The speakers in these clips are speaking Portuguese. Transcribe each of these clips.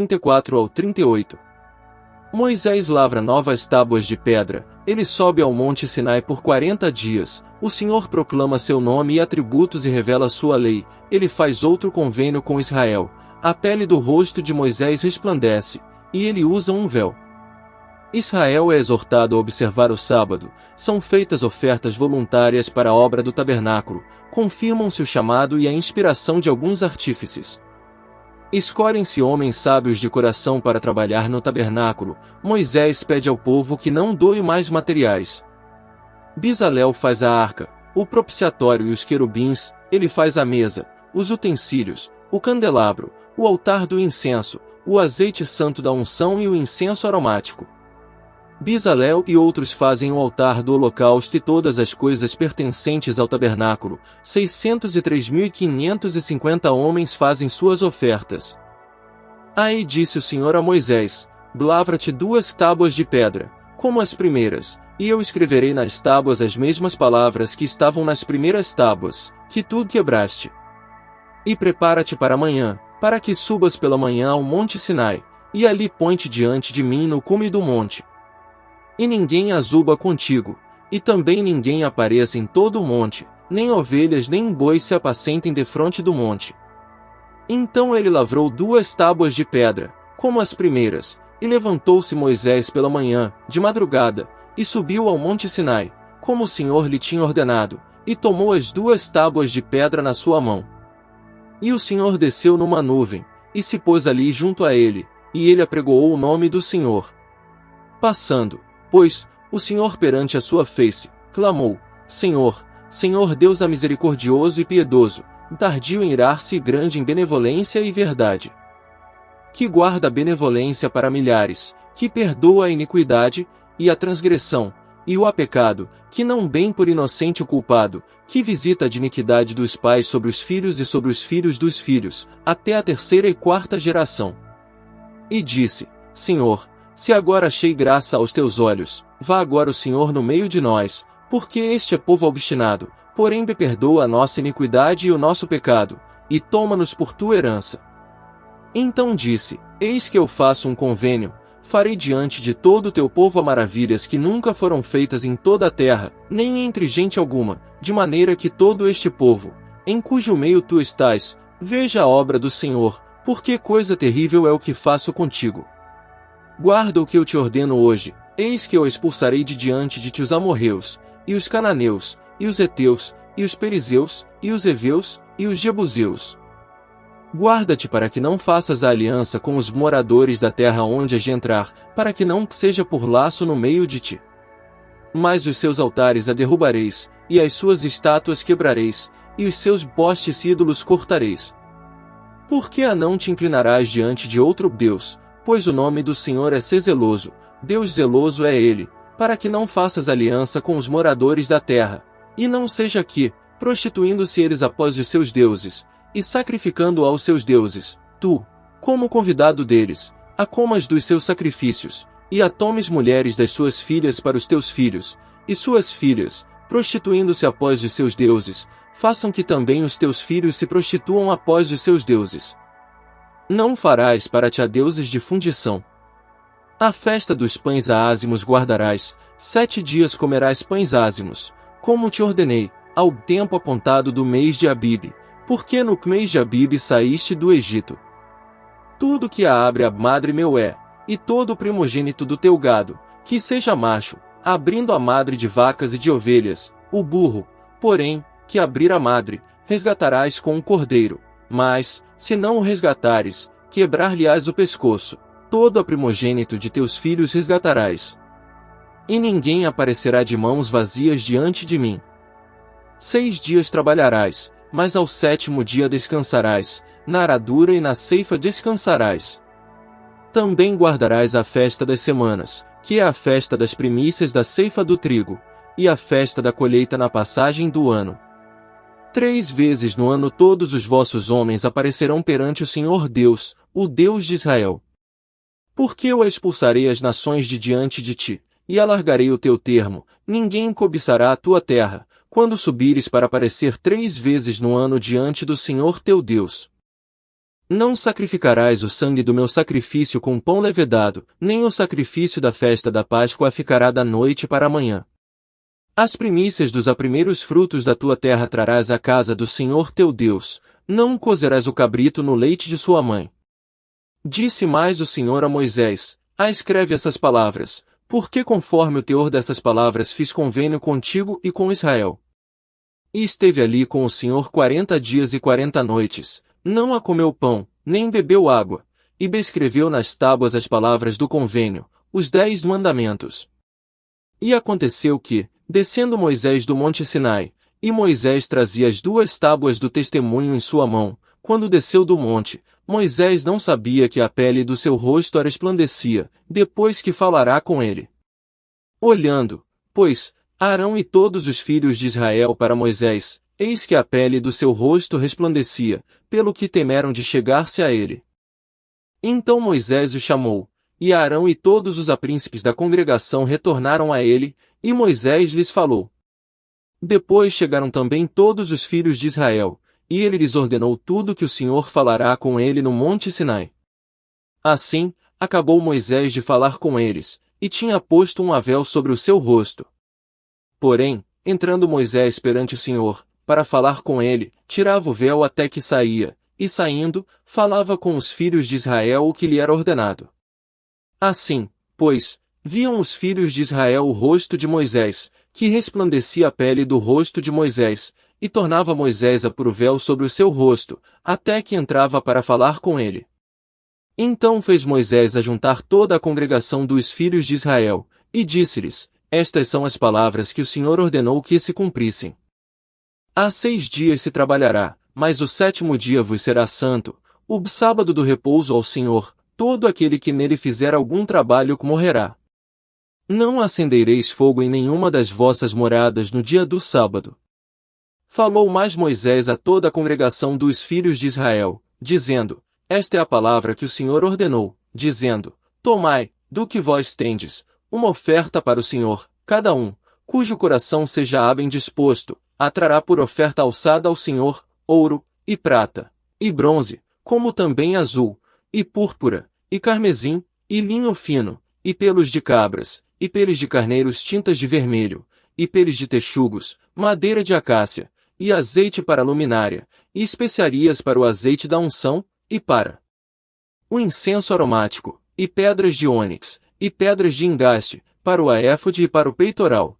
34 ao 38. Moisés lavra novas tábuas de pedra, ele sobe ao monte Sinai por 40 dias, o Senhor proclama seu nome e atributos e revela sua lei, ele faz outro convênio com Israel, a pele do rosto de Moisés resplandece, e ele usa um véu. Israel é exortado a observar o sábado, são feitas ofertas voluntárias para a obra do tabernáculo, confirmam-se o chamado e a inspiração de alguns artífices. Escolhem-se homens sábios de coração para trabalhar no tabernáculo, Moisés pede ao povo que não doe mais materiais. Bezalel faz a arca, o propiciatório e os querubins, ele faz a mesa, os utensílios, o candelabro, o altar do incenso, o azeite santo da unção e o incenso aromático. Bezalel e outros fazem o altar do holocausto e todas as coisas pertencentes ao tabernáculo, 603.550 homens fazem suas ofertas. Aí disse o Senhor a Moisés, lavra-te 2 tábuas de pedra, como as primeiras, e eu escreverei nas tábuas as mesmas palavras que estavam nas primeiras tábuas, que tu quebraste. E prepara-te para amanhã, para que subas pela manhã ao monte Sinai, e ali põe-te diante de mim no cume do monte. E ninguém azuba contigo, e também ninguém apareça em todo o monte, nem ovelhas nem bois se apacentem defronte do monte. Então ele lavrou 2 tábuas de pedra, como as primeiras, e levantou-se Moisés pela manhã, de madrugada, e subiu ao monte Sinai, como o Senhor lhe tinha ordenado, e tomou as 2 tábuas de pedra na sua mão. E o Senhor desceu numa nuvem, e se pôs ali junto a ele, e ele apregoou o nome do Senhor. Passando, pois, o Senhor perante a sua face, clamou, Senhor, Senhor Deus misericordioso e piedoso, tardio em irar-se e grande em benevolência e verdade. Que guarda a benevolência para milhares, que perdoa a iniquidade, e a transgressão, e o pecado, que não bem por inocente o culpado, que visita a iniquidade dos pais sobre os filhos e sobre os filhos dos filhos, até a 3ª e 4ª geração. E disse, Senhor, se agora achei graça aos teus olhos, vá agora o Senhor no meio de nós, porque este é povo obstinado, porém perdoa a nossa iniquidade e o nosso pecado, e toma-nos por tua herança. Então disse, eis que eu faço um convênio, farei diante de todo o teu povo maravilhas que nunca foram feitas em toda a terra, nem entre gente alguma, de maneira que todo este povo, em cujo meio tu estás, veja a obra do Senhor, porque coisa terrível é o que faço contigo. Guarda o que eu te ordeno hoje, eis que eu expulsarei de diante de ti os amorreus, e os cananeus, e os heteus, e os perizeus, e os heveus, e os jebuseus. Guarda-te para que não faças a aliança com os moradores da terra onde has de entrar, para que não seja por laço no meio de ti. Mas os seus altares a derrubareis, e as suas estátuas quebrareis, e os seus postes ídolos cortareis. Por que não te inclinarás diante de outro Deus? Pois o nome do Senhor é ser zeloso, Deus zeloso é Ele, para que não faças aliança com os moradores da terra, e não seja que, prostituindo-se eles após os seus deuses, e sacrificando aos seus deuses, tu, como convidado deles, a comas dos seus sacrifícios, e a tomes mulheres das suas filhas para os teus filhos, e suas filhas, prostituindo-se após os seus deuses, façam que também os teus filhos se prostituam após os seus deuses. Não farás para ti a deuses de fundição. A festa dos pães ázimos guardarás, 7 dias comerás pães ázimos, como te ordenei, ao tempo apontado do mês de Abibe, porque no mês de Abibe saíste do Egito. Tudo que a abre a madre meu é, e todo o primogênito do teu gado, que seja macho, abrindo a madre de vacas e de ovelhas, o burro, porém, que abrir a madre, resgatarás com um cordeiro, mas, se não o resgatares, quebrar-lhe-ás o pescoço, todo o primogênito de teus filhos resgatarás. E ninguém aparecerá de mãos vazias diante de mim. 6 dias trabalharás, mas ao 7º dia descansarás, na aradura e na ceifa descansarás. Também guardarás a festa das semanas, que é a festa das primícias da ceifa do trigo, e a festa da colheita na passagem do ano. 3 vezes no ano todos os vossos homens aparecerão perante o Senhor Deus, o Deus de Israel. Porque eu expulsarei as nações de diante de ti, e alargarei o teu termo, ninguém cobiçará a tua terra, quando subires para aparecer 3 vezes no ano diante do Senhor teu Deus. Não sacrificarás o sangue do meu sacrifício com pão levedado, nem o sacrifício da festa da Páscoa ficará da noite para a manhã. As primícias dos primeiros frutos da tua terra trarás à casa do Senhor teu Deus, não cozerás o cabrito no leite de sua mãe. Disse mais o Senhor a Moisés: escreve essas palavras, porque conforme o teor dessas palavras fiz convênio contigo e com Israel. E esteve ali com o Senhor 40 dias e 40 noites, não comeu pão, nem bebeu água, e escreveu nas tábuas as palavras do convênio, os 10 mandamentos. E aconteceu que, descendo Moisés do monte Sinai, e Moisés trazia as 2 tábuas do testemunho em sua mão, quando desceu do monte, Moisés não sabia que a pele do seu rosto resplandecia, depois que falará com ele. Olhando, pois, Arão e todos os filhos de Israel para Moisés, eis que a pele do seu rosto resplandecia, pelo que temeram de chegar-se a ele. Então Moisés o chamou, e Arão e todos os príncipes da congregação retornaram a ele, e Moisés lhes falou. Depois chegaram também todos os filhos de Israel, e ele lhes ordenou tudo que o Senhor falará com ele no monte Sinai. Assim, acabou Moisés de falar com eles, e tinha posto um véu sobre o seu rosto. Porém, entrando Moisés perante o Senhor, para falar com ele, tirava o véu até que saía, e saindo, falava com os filhos de Israel o que lhe era ordenado. Assim, pois, viam os filhos de Israel o rosto de Moisés, que resplandecia a pele do rosto de Moisés, e tornava Moisés a pôr o véu sobre o seu rosto, até que entrava para falar com ele. Então fez Moisés ajuntar toda a congregação dos filhos de Israel, e disse-lhes: estas são as palavras que o Senhor ordenou que se cumprissem. Há 6 dias se trabalhará, mas o 7º dia vos será santo, o sábado do repouso ao Senhor, todo aquele que nele fizer algum trabalho morrerá. Não acendereis fogo em nenhuma das vossas moradas no dia do sábado. Falou mais Moisés a toda a congregação dos filhos de Israel, dizendo: esta é a palavra que o Senhor ordenou, dizendo: tomai, do que vós tendes, uma oferta para o Senhor, cada um, cujo coração seja bem disposto, trará por oferta alçada ao Senhor, ouro, e prata, e bronze, como também azul, e púrpura, e carmesim, e linho fino, e pelos de cabras, e peles de carneiros tintas de vermelho, e peles de texugos, madeira de acácia, e azeite para a luminária, e especiarias para o azeite da unção, e para o incenso aromático, e pedras de ônix, e pedras de engaste, para o éfode e para o peitoral.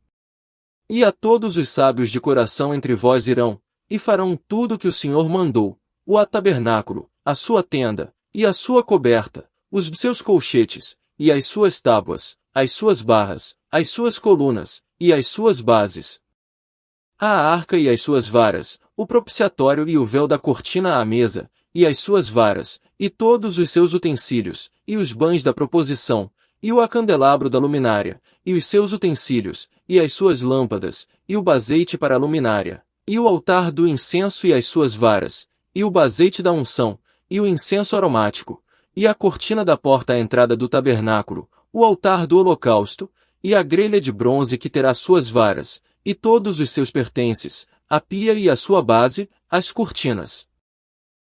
E a todos os sábios de coração entre vós irão, e farão tudo o que o Senhor mandou, o tabernáculo, a sua tenda, e a sua coberta, os seus colchetes, e as suas tábuas, as suas barras, as suas colunas, e as suas bases. A arca e as suas varas, o propiciatório e o véu da cortina à mesa, e as suas varas, e todos os seus utensílios, e os bães da proposição, e o candelabro da luminária, e os seus utensílios, e as suas lâmpadas, e o bazeite para a luminária, e o altar do incenso e as suas varas, e o bazeite da unção, e o incenso aromático, e a cortina da porta à entrada do tabernáculo, o altar do holocausto, e a grelha de bronze que terá suas varas, e todos os seus pertences, a pia e a sua base, as cortinas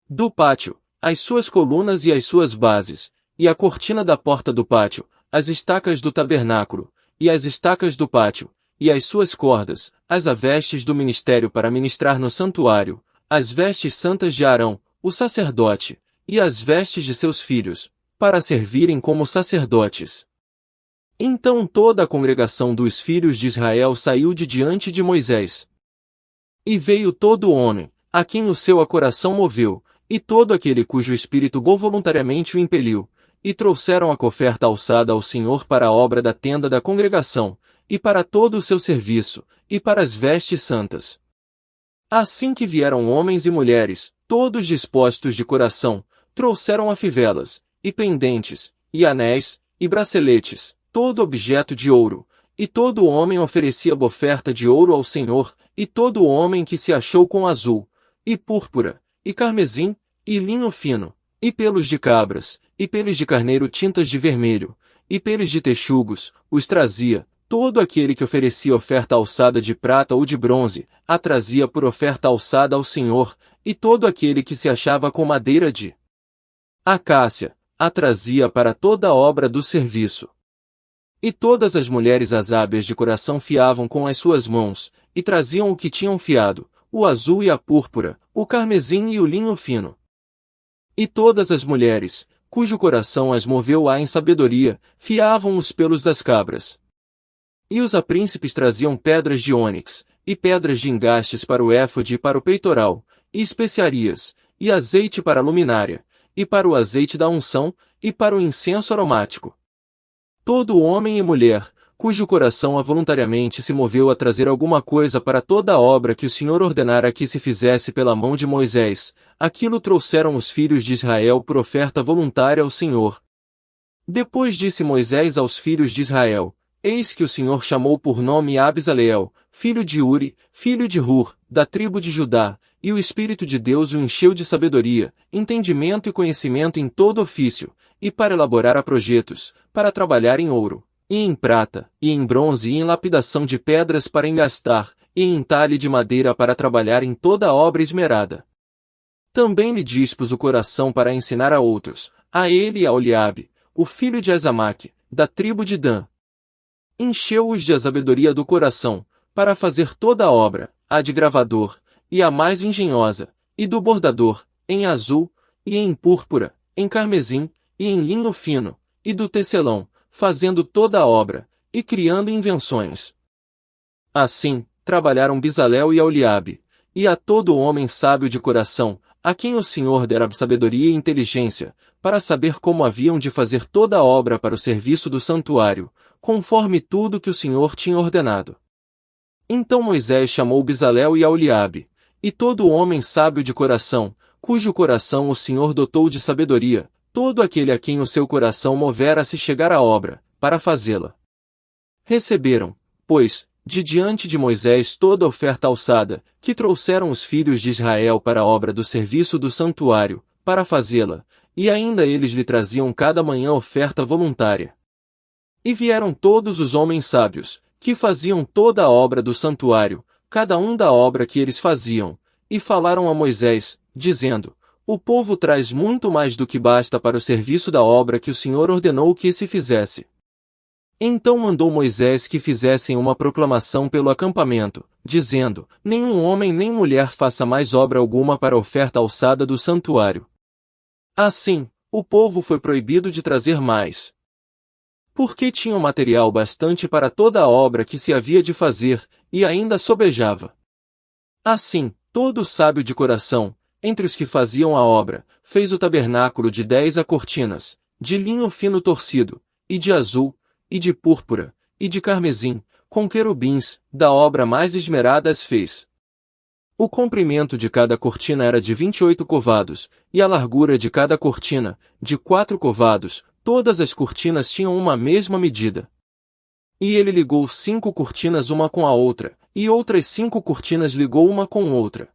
do pátio, as suas colunas e as suas bases, e a cortina da porta do pátio, as estacas do tabernáculo, e as estacas do pátio, e as suas cordas, as vestes do ministério para ministrar no santuário, as vestes santas de Arão, o sacerdote, e as vestes de seus filhos, para servirem como sacerdotes. Então toda a congregação dos filhos de Israel saiu de diante de Moisés. E veio todo homem, a quem o seu coração moveu, e todo aquele cujo espírito voluntariamente o impeliu, e trouxeram a oferta alçada ao Senhor para a obra da tenda da congregação, e para todo o seu serviço, e para as vestes santas. Assim que vieram homens e mulheres, todos dispostos de coração, trouxeram fivelas, e pendentes, e anéis, e braceletes, todo objeto de ouro, e todo homem oferecia oferta de ouro ao Senhor, e todo homem que se achou com azul, e púrpura, e carmesim, e linho fino, e pelos de cabras, e peles de carneiro tintas de vermelho, e peles de texugos, os trazia. Todo aquele que oferecia oferta alçada de prata ou de bronze, a trazia por oferta alçada ao Senhor, e todo aquele que se achava com madeira de acácia, a trazia para toda a obra do serviço. E todas as mulheres azábias de coração fiavam com as suas mãos, e traziam o que tinham fiado, o azul e a púrpura, o carmesim e o linho fino. E todas as mulheres, cujo coração as moveu em sabedoria, fiavam os pelos das cabras. E os apríncipes traziam pedras de ônix, e pedras de engastes para o éfode e para o peitoral, e especiarias, e azeite para a luminária, e para o azeite da unção, e para o incenso aromático. Todo homem e mulher, cujo coração voluntariamente se moveu a trazer alguma coisa para toda a obra que o Senhor ordenara que se fizesse pela mão de Moisés, aquilo trouxeram os filhos de Israel por oferta voluntária ao Senhor. Depois disse Moisés aos filhos de Israel: Eis que o Senhor chamou por nome Absaleel, filho de Uri, filho de Hur, da tribo de Judá, e o Espírito de Deus o encheu de sabedoria, entendimento e conhecimento em todo ofício, e para elaborar projetos, para trabalhar em ouro, e em prata, e em bronze e em lapidação de pedras para engastar, e em entalhe de madeira para trabalhar em toda a obra esmerada. Também lhe dispus o coração para ensinar a outros, a ele e a Oliabe, o filho de Azamaque, da tribo de Dan. Encheu-os de sabedoria do coração, para fazer toda a obra, a de gravador, e a mais engenhosa, e do bordador, em azul, e em púrpura, em carmesim, e em linho fino, e do tecelão, fazendo toda a obra, e criando invenções. Assim, trabalharam Bezalel e Aholiabe, e a todo homem sábio de coração, a quem o Senhor dera sabedoria e inteligência, para saber como haviam de fazer toda a obra para o serviço do santuário, conforme tudo que o Senhor tinha ordenado. Então Moisés chamou Bezalel e Aholiabe, e todo homem sábio de coração, cujo coração o Senhor dotou de sabedoria, todo aquele a quem o seu coração movera a se chegar à obra, para fazê-la. Receberam, pois, de diante de Moisés toda a oferta alçada, que trouxeram os filhos de Israel para a obra do serviço do santuário, para fazê-la, e ainda eles lhe traziam cada manhã oferta voluntária. E vieram todos os homens sábios, que faziam toda a obra do santuário, cada um da obra que eles faziam, e falaram a Moisés, dizendo: O povo traz muito mais do que basta para o serviço da obra que o Senhor ordenou que se fizesse. Então mandou Moisés que fizessem uma proclamação pelo acampamento, dizendo: Nenhum homem nem mulher faça mais obra alguma para a oferta alçada do santuário. Assim, o povo foi proibido de trazer mais, porque tinham material bastante para toda a obra que se havia de fazer, e ainda sobejava. Assim, todo sábio de coração, entre os que faziam a obra, fez o tabernáculo de 10 cortinas, de linho fino torcido, e de azul, e de púrpura, e de carmesim, com querubins, da obra mais esmerada as fez. O comprimento de cada cortina era de 28 covados, e a largura de cada cortina, de 4 covados, todas as cortinas tinham uma mesma medida. E ele ligou 5 cortinas uma com a outra, e outras 5 cortinas ligou uma com outra.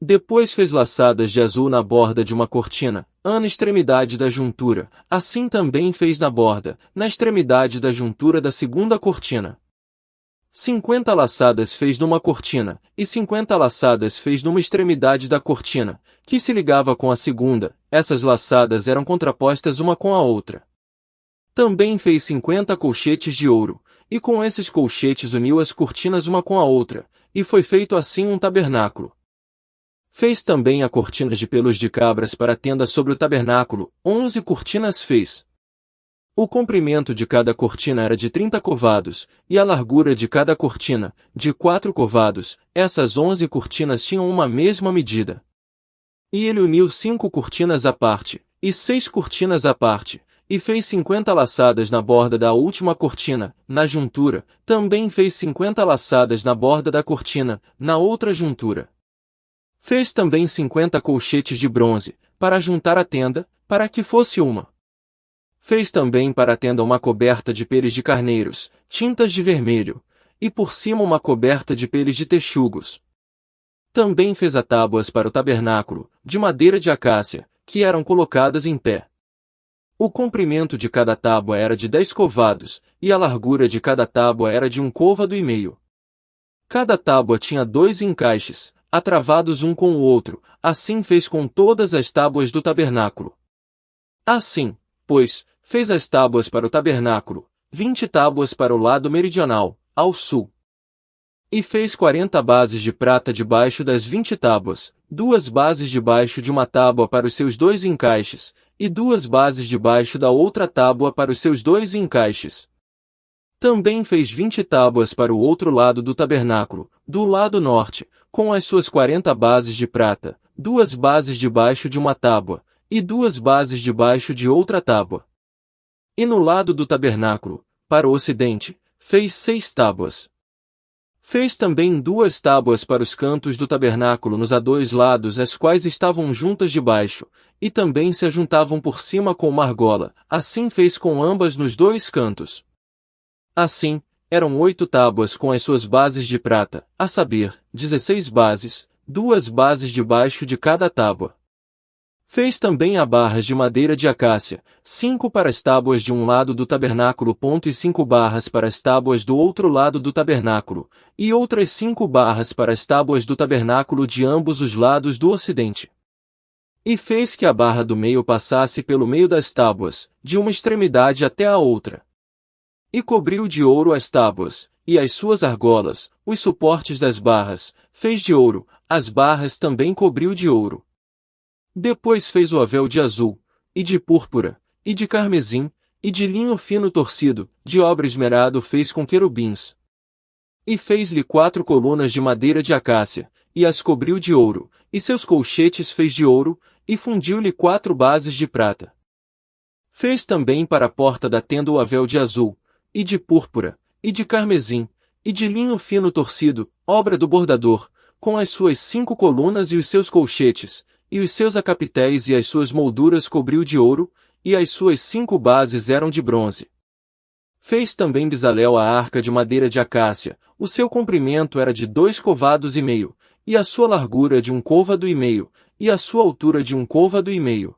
Depois fez laçadas de azul na borda de uma cortina, na extremidade da juntura, assim também fez na borda, na extremidade da juntura da segunda cortina. 50 laçadas fez numa cortina, e 50 laçadas fez numa extremidade da cortina, que se ligava com a segunda, essas laçadas eram contrapostas uma com a outra. Também fez 50 colchetes de ouro, e com esses colchetes uniu as cortinas uma com a outra, e foi feito assim um tabernáculo. Fez também a cortinas de pelos de cabras para a tenda sobre o tabernáculo, 11 cortinas fez. O comprimento de cada cortina era de 30 covados, e a largura de cada cortina, de 4 covados, essas 11 cortinas tinham uma mesma medida. E ele uniu 5 cortinas à parte, e 6 cortinas à parte, e fez 50 laçadas na borda da última cortina, na juntura, também fez 50 laçadas na borda da cortina, na outra juntura. Fez também 50 colchetes de bronze, para juntar a tenda, para que fosse uma. Fez também para a tenda uma coberta de peles de carneiros, tintas de vermelho, e por cima uma coberta de peles de texugos. Também fez as tábuas para o tabernáculo, de madeira de acácia, que eram colocadas em pé. O comprimento de cada tábua era de 10 covados, e a largura de cada tábua era de 1 côvado e meio. Cada tábua tinha 2 encaixes, atravados um com o outro, assim fez com todas as tábuas do tabernáculo. Assim, pois, fez as tábuas para o tabernáculo, 20 tábuas para o lado meridional, ao sul. E fez 40 bases de prata debaixo das 20 tábuas, 2 bases debaixo de uma tábua para os seus 2 encaixes, e 2 bases debaixo da outra tábua para os seus 2 encaixes. Também fez 20 tábuas para o outro lado do tabernáculo, do lado norte, com as suas 40 bases de prata, 2 bases debaixo de uma tábua, e 2 bases debaixo de outra tábua. E no lado do tabernáculo, para o ocidente, fez 6 tábuas. Fez também 2 tábuas para os cantos do tabernáculo nos dois lados, as quais estavam juntas debaixo, e também se ajuntavam por cima com uma argola, assim fez com ambas nos 2 cantos. Assim, eram 8 tábuas com as suas bases de prata, a saber, 16 bases, 2 bases debaixo de cada tábua. Fez também barras de madeira de acácia, 5 para as tábuas de um lado do tabernáculo, e 5 barras para as tábuas do outro lado do tabernáculo, e outras 5 barras para as tábuas do tabernáculo de ambos os lados do ocidente. E fez que a barra do meio passasse pelo meio das tábuas, de uma extremidade até a outra. E cobriu de ouro as tábuas, e as suas argolas, os suportes das barras, fez de ouro, as barras também cobriu de ouro. Depois fez o avéu de azul, e de púrpura, e de carmesim, e de linho fino torcido, de obra esmerado fez com querubins. E fez-lhe 4 colunas de madeira de acácia, e as cobriu de ouro, e seus colchetes fez de ouro, e fundiu-lhe 4 bases de prata. Fez também para a porta da tenda o avéu de azul, e de púrpura, e de carmesim, e de linho fino torcido, obra do bordador, com as suas 5 colunas e os seus colchetes, e os seus acapitéis e as suas molduras cobriu de ouro, e as suas 5 bases eram de bronze. Fez também Bezalel a arca de madeira de acácia, o seu comprimento era de 2 covados e meio, e a sua largura de 1 côvado e meio, e a sua altura de 1 côvado e meio.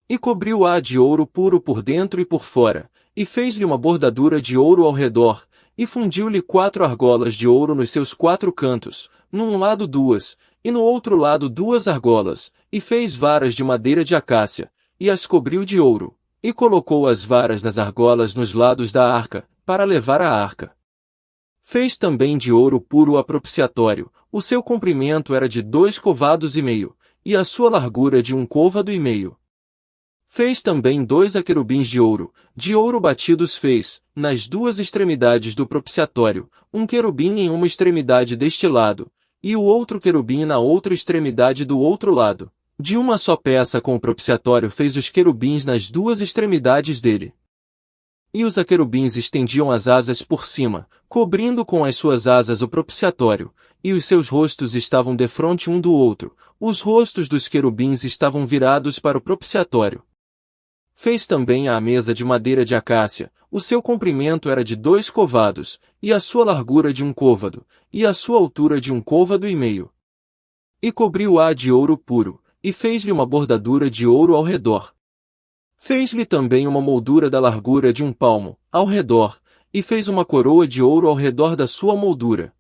E cobriu-a de ouro puro por dentro e por fora, e fez-lhe uma bordadura de ouro ao redor, e fundiu-lhe 4 argolas de ouro nos seus 4 cantos, num lado 2, e no outro lado 2 argolas, e fez varas de madeira de acácia, e as cobriu de ouro, e colocou as varas nas argolas nos lados da arca, para levar a arca. Fez também de ouro puro o propiciatório, o seu comprimento era de 2 covados e meio, e a sua largura de 1 côvado e meio. Fez também 2 querubins de ouro batidos fez, nas 2 extremidades do propiciatório, um querubim em uma extremidade deste lado, e o outro querubim na outra extremidade do outro lado. De uma só peça com o propiciatório fez os querubins nas 2 extremidades dele. E os querubins estendiam as asas por cima, cobrindo com as suas asas o propiciatório, e os seus rostos estavam defronte um do outro, os rostos dos querubins estavam virados para o propiciatório. Fez também a mesa de madeira de acácia, o seu comprimento era de 2 covados, e a sua largura de 1 côvado, e a sua altura de 1 côvado e meio. E cobriu-a de ouro puro, e fez-lhe uma bordadura de ouro ao redor. Fez-lhe também uma moldura da largura de 1 palmo, ao redor, e fez uma coroa de ouro ao redor da sua moldura.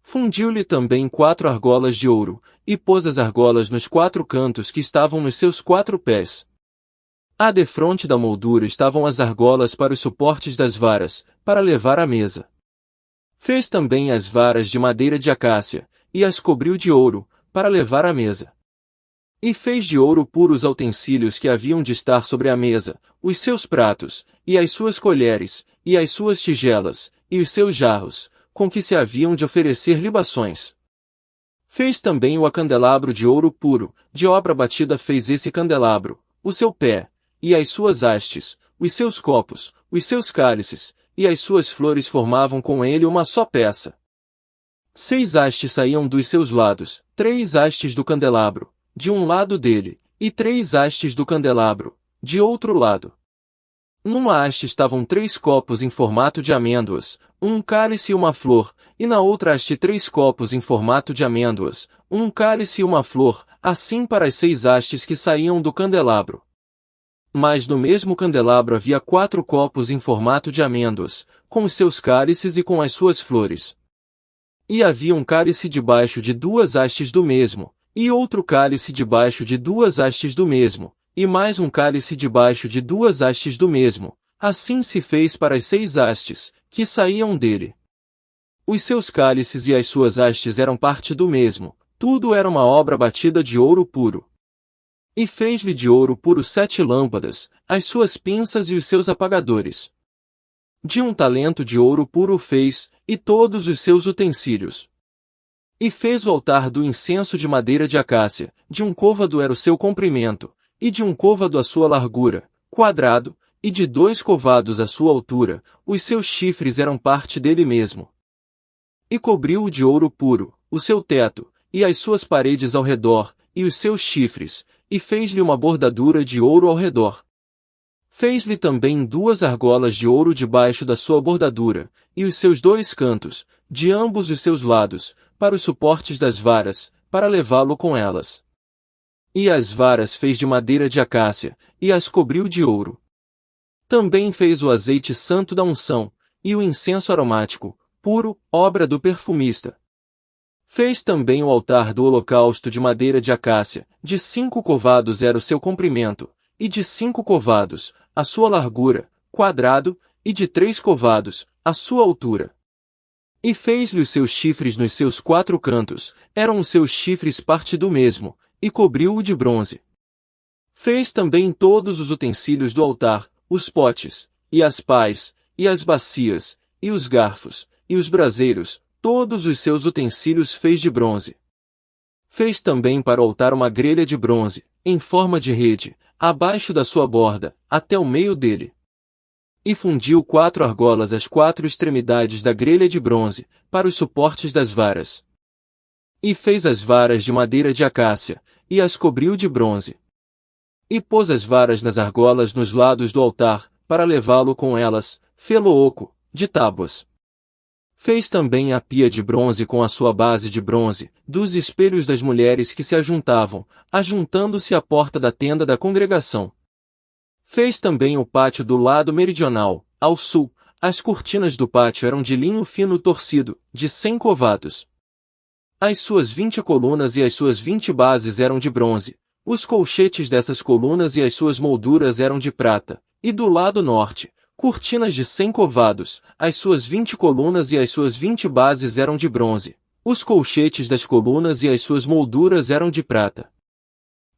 Fundiu-lhe também 4 argolas de ouro, e pôs as argolas nos 4 cantos que estavam nos seus 4 pés. Defronte da moldura estavam as argolas para os suportes das varas, para levar à mesa. Fez também as varas de madeira de acácia, e as cobriu de ouro, para levar à mesa. E fez de ouro puro os utensílios que haviam de estar sobre a mesa, os seus pratos, e as suas colheres, e as suas tigelas, e os seus jarros, com que se haviam de oferecer libações. Fez também o candelabro de ouro puro, de obra batida fez esse candelabro, o seu pé, e as suas hastes, os seus copos, os seus cálices, e as suas flores formavam com ele uma só peça. 6 hastes saíam dos seus lados, 3 hastes do candelabro, de um lado dele, e 3 hastes do candelabro, de outro lado. Numa haste estavam 3 copos em formato de amêndoas, um cálice e uma flor, e na outra haste 3 copos em formato de amêndoas, um cálice e uma flor, assim para as 6 hastes que saíam do candelabro. Mas no mesmo candelabro havia 4 copos em formato de amêndoas, com os seus cálices e com as suas flores. E havia um cálice debaixo de 2 hastes do mesmo, e outro cálice debaixo de 2 hastes do mesmo, e mais um cálice debaixo de 2 hastes do mesmo. Assim se fez para as 6 hastes, que saíam dele. Os seus cálices e as suas hastes eram parte do mesmo, tudo era uma obra batida de ouro puro. E fez-lhe de ouro puro 7 lâmpadas, as suas pinças e os seus apagadores. De 1 talento de ouro puro fez, e todos os seus utensílios. E fez o altar do incenso de madeira de acácia, de 1 côvado era o seu comprimento, e de 1 côvado a sua largura, quadrado, e de 2 côvados a sua altura, os seus chifres eram parte dele mesmo. E cobriu-o de ouro puro, o seu teto, e as suas paredes ao redor, e os seus chifres, e fez-lhe uma bordadura de ouro ao redor. Fez-lhe também 2 argolas de ouro debaixo da sua bordadura, e os seus 2 cantos, de ambos os seus lados, para os suportes das varas, para levá-lo com elas. E as varas fez de madeira de acácia, e as cobriu de ouro. Também fez o azeite santo da unção, e o incenso aromático, puro, obra do perfumista. Fez também o altar do holocausto de madeira de acácia, de 5 côvados era o seu comprimento, e de 5 côvados, a sua largura, quadrado, e de 3 côvados, a sua altura. E fez-lhe os seus chifres nos seus 4 cantos, eram os seus chifres parte do mesmo, e cobriu-o de bronze. Fez também todos os utensílios do altar, os potes, e as pás, e as bacias, e os garfos, e os braseiros, todos os seus utensílios fez de bronze. Fez também para o altar uma grelha de bronze, em forma de rede, abaixo da sua borda, até o meio dele. E fundiu 4 argolas às 4 extremidades da grelha de bronze, para os suportes das varas. E fez as varas de madeira de acácia, e as cobriu de bronze. E pôs as varas nas argolas nos lados do altar, para levá-lo com elas, fê-lo oco, de tábuas. Fez também a pia de bronze com a sua base de bronze, dos espelhos das mulheres que se ajuntavam, ajuntando-se à porta da tenda da congregação. Fez também o pátio do lado meridional, ao sul, as cortinas do pátio eram de linho fino torcido, de 100 côvados. As suas 20 colunas e as suas 20 bases eram de bronze, os colchetes dessas colunas e as suas molduras eram de prata, e do lado norte, cortinas de 100 côvados, as suas 20 colunas e as suas 20 bases eram de bronze, os colchetes das colunas e as suas molduras eram de prata.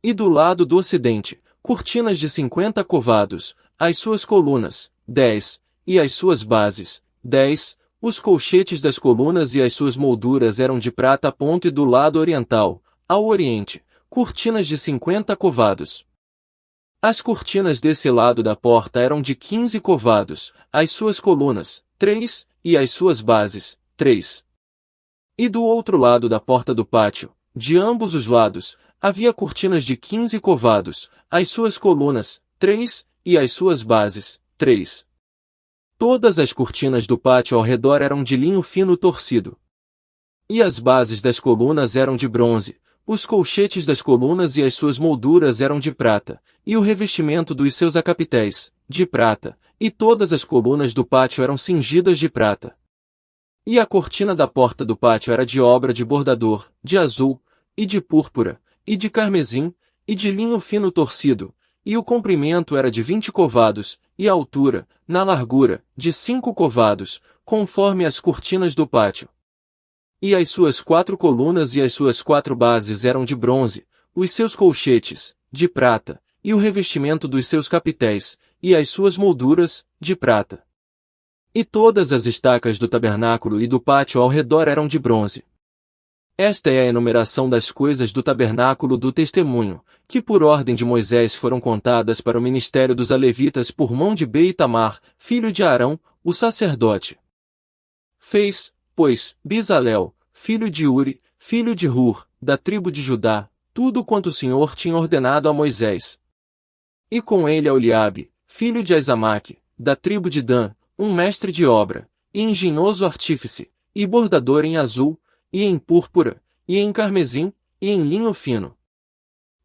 E do lado do ocidente, cortinas de 50 côvados, as suas colunas, 10, e as suas bases, 10, os colchetes das colunas e as suas molduras eram de prata a ponto e do lado oriental, ao oriente, cortinas de 50 côvados. As cortinas desse lado da porta eram de 15 côvados, as suas colunas, 3, e as suas bases, 3. E do outro lado da porta do pátio, de ambos os lados, havia cortinas de 15 côvados, as suas colunas, 3, e as suas bases, 3. Todas as cortinas do pátio ao redor eram de linho fino torcido. E as bases das colunas eram de bronze, os colchetes das colunas e as suas molduras eram de prata, e o revestimento dos seus acapitéis, de prata, e todas as colunas do pátio eram cingidas de prata. E a cortina da porta do pátio era de obra de bordador, de azul, e de púrpura, e de carmesim, e de linho fino torcido, e o comprimento era de 20 côvados, e a altura, na largura, de 5 côvados, conforme as cortinas do pátio. E as suas 4 colunas e as suas 4 bases eram de bronze, os seus colchetes, de prata, e o revestimento dos seus capitéis, e as suas molduras, de prata. E todas as estacas do tabernáculo e do pátio ao redor eram de bronze. Esta é a enumeração das coisas do tabernáculo do testemunho, que por ordem de Moisés foram contadas para o ministério dos alevitas por mão de Itamar, filho de Arão, o sacerdote. Fez, pois, Bezalel, filho de Uri, filho de Hur, da tribo de Judá, tudo quanto o Senhor tinha ordenado a Moisés. E com ele Eliabe, filho de Aizamaque, da tribo de Dan, um mestre de obra, e engenhoso artífice, e bordador em azul, e em púrpura, e em carmesim, e em linho fino.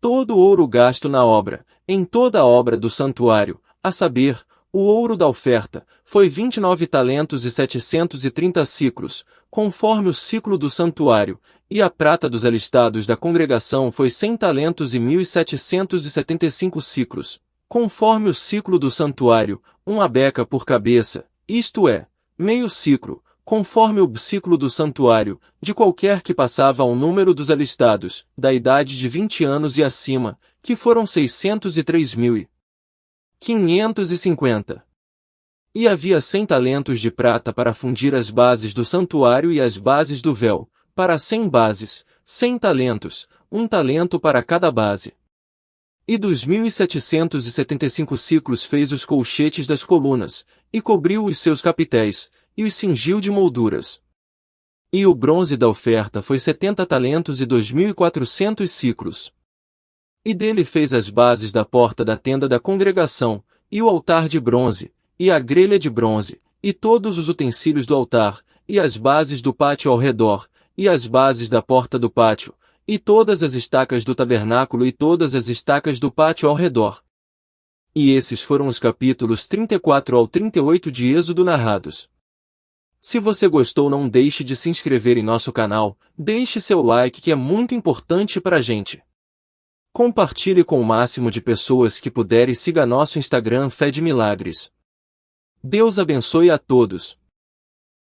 Todo o ouro gasto na obra, em toda a obra do santuário, a saber, O ouro da oferta foi 29 talentos e 730 siclos, conforme o ciclo do santuário, e a prata dos alistados da congregação foi 100 talentos e 1.775 siclos, conforme o ciclo do santuário, uma beca por cabeça, isto é, meio ciclo, conforme o ciclo do santuário, de qualquer que passava ao número dos alistados, da idade de 20 anos e acima, que foram 603.550. E havia 100 talentos de prata para fundir as bases do santuário e as bases do véu, para 100 bases, 100 talentos, um talento para cada base. E dos 1.775 siclos fez os colchetes das colunas, e cobriu os seus capitéis, e os cingiu de molduras. E o bronze da oferta foi 70 talentos e 2.400 siclos. E dele fez as bases da porta da tenda da congregação, e o altar de bronze, e a grelha de bronze, e todos os utensílios do altar, e as bases do pátio ao redor, e as bases da porta do pátio, e todas as estacas do tabernáculo e todas as estacas do pátio ao redor. E esses foram os capítulos 34 ao 38 de Êxodo narrados. Se você gostou, não deixe de se inscrever em nosso canal, deixe seu like que é muito importante para a gente. Compartilhe com o máximo de pessoas que puder e siga nosso Instagram Fé de Milagres. Deus abençoe a todos.